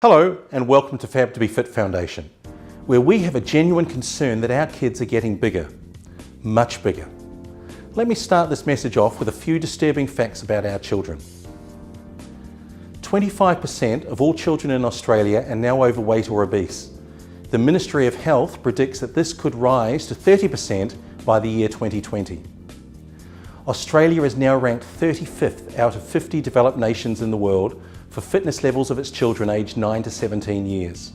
Hello and welcome to Fab to be Fit Foundation, where we have a genuine concern that our kids are getting bigger, much bigger. Let me start this message off with a few disturbing facts about our children. 25% of all children in Australia are now overweight or obese. The Ministry of Health predicts that this could rise to 30% by the year 2020. Australia is now ranked 35th out of 50 developed nations in the world for fitness levels of its children aged 9 to 17 years.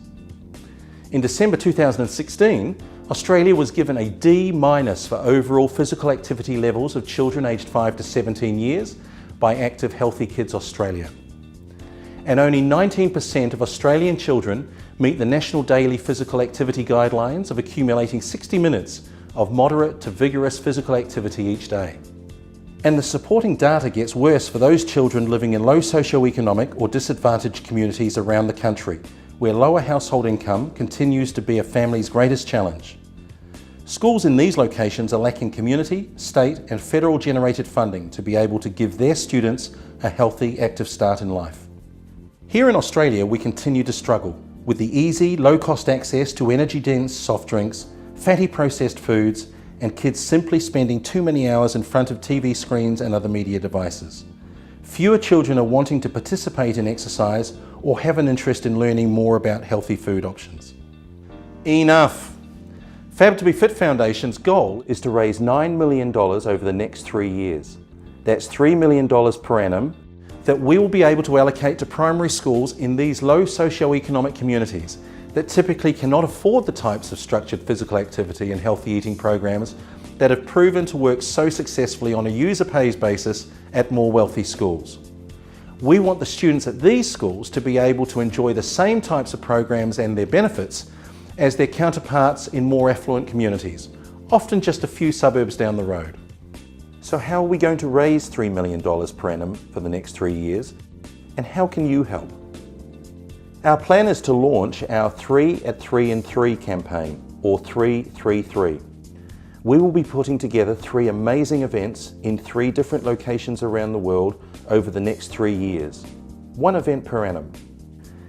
In December 2016, Australia was given a D- for overall physical activity levels of children aged 5 to 17 years by Active Healthy Kids Australia. And only 19% of Australian children meet the National Daily Physical Activity Guidelines of accumulating 60 minutes of moderate to vigorous physical activity each day. And the supporting data gets worse for those children living in low socioeconomic or disadvantaged communities around the country, where lower household income continues to be a family's greatest challenge. Schools in these locations are lacking community, state and federal generated funding to be able to give their students a healthy, active start in life. Here in Australia, we continue to struggle with the easy, low-cost access to energy-dense soft drinks, fatty processed foods, and kids simply spending too many hours in front of TV screens and other media devices. Fewer children are wanting to participate in exercise or have an interest in learning more about healthy food options. Enough! Fab to be Fit Foundation's goal is to raise $9 million over the next 3 years. That's $3 million per annum that we will be able to allocate to primary schools in these low socioeconomic communities that typically cannot afford the types of structured physical activity and healthy eating programs that have proven to work so successfully on a user-pays basis at more wealthy schools. We want the students at these schools to be able to enjoy the same types of programs and their benefits as their counterparts in more affluent communities, often just a few suburbs down the road. So how are we going to raise $3 million per annum for the next 3 years? And how can you help? Our plan is to launch our 3 at 3 and 3 campaign, or 3-3-3. We will be putting together 3 amazing events in 3 different locations around the world over the next 3 years. 1 event per annum.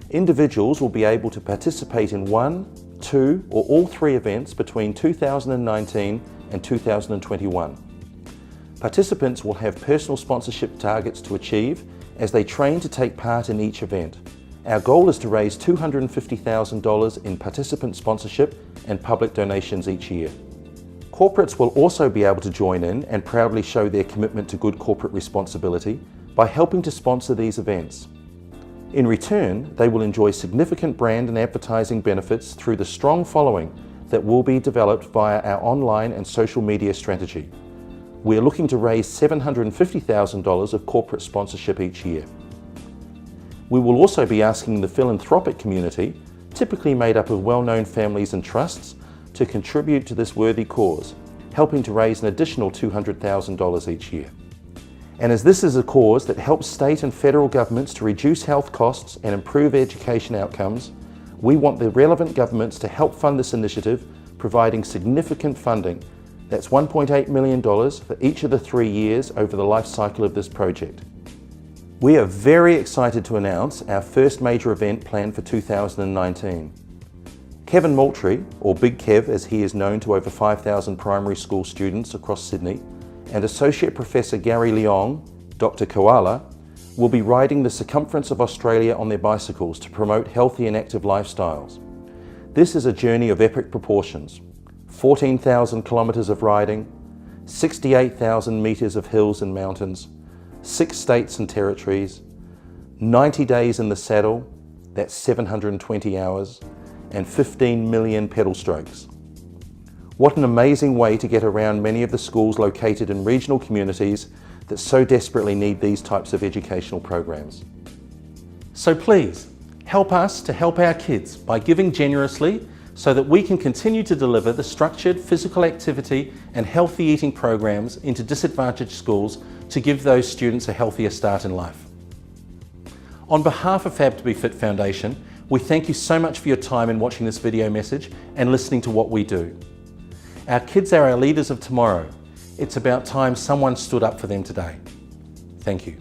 Individuals will be able to participate in 1, 2, or all 3 events between 2019 and 2021. Participants will have personal sponsorship targets to achieve as they train to take part in each event. Our goal is to raise $250,000 in participant sponsorship and public donations each year. Corporates will also be able to join in and proudly show their commitment to good corporate responsibility by helping to sponsor these events. In return, they will enjoy significant brand and advertising benefits through the strong following that will be developed via our online and social media strategy. We are looking to raise $750,000 of corporate sponsorship each year. We will also be asking the philanthropic community, typically made up of well-known families and trusts, to contribute to this worthy cause, helping to raise an additional $200,000 each year. And as this is a cause that helps state and federal governments to reduce health costs and improve education outcomes, we want the relevant governments to help fund this initiative, providing significant funding. That's $1.8 million for each of the 3 years over the life cycle of this project. We are very excited to announce our first major event planned for 2019. Kevin Moultrie, or Big Kev as he is known to over 5,000 primary school students across Sydney, and Associate Professor Gary Leong, Dr. Koala, will be riding the circumference of Australia on their bicycles to promote healthy and active lifestyles. This is a journey of epic proportions. 14,000 kilometres of riding, 68,000 metres of hills and mountains, 6 states and territories, 90 days in the saddle, that's 720 hours, and 15 million pedal strokes. What an amazing way to get around many of the schools located in regional communities that so desperately need these types of educational programs. So please, help us to help our kids by giving generously so that we can continue to deliver the structured physical activity and healthy eating programs into disadvantaged schools to give those students a healthier start in life. On behalf of Fab to be Fit Foundation, we thank you so much for your time in watching this video message and listening to what we do. Our kids are our leaders of tomorrow. It's about time someone stood up for them today. Thank you.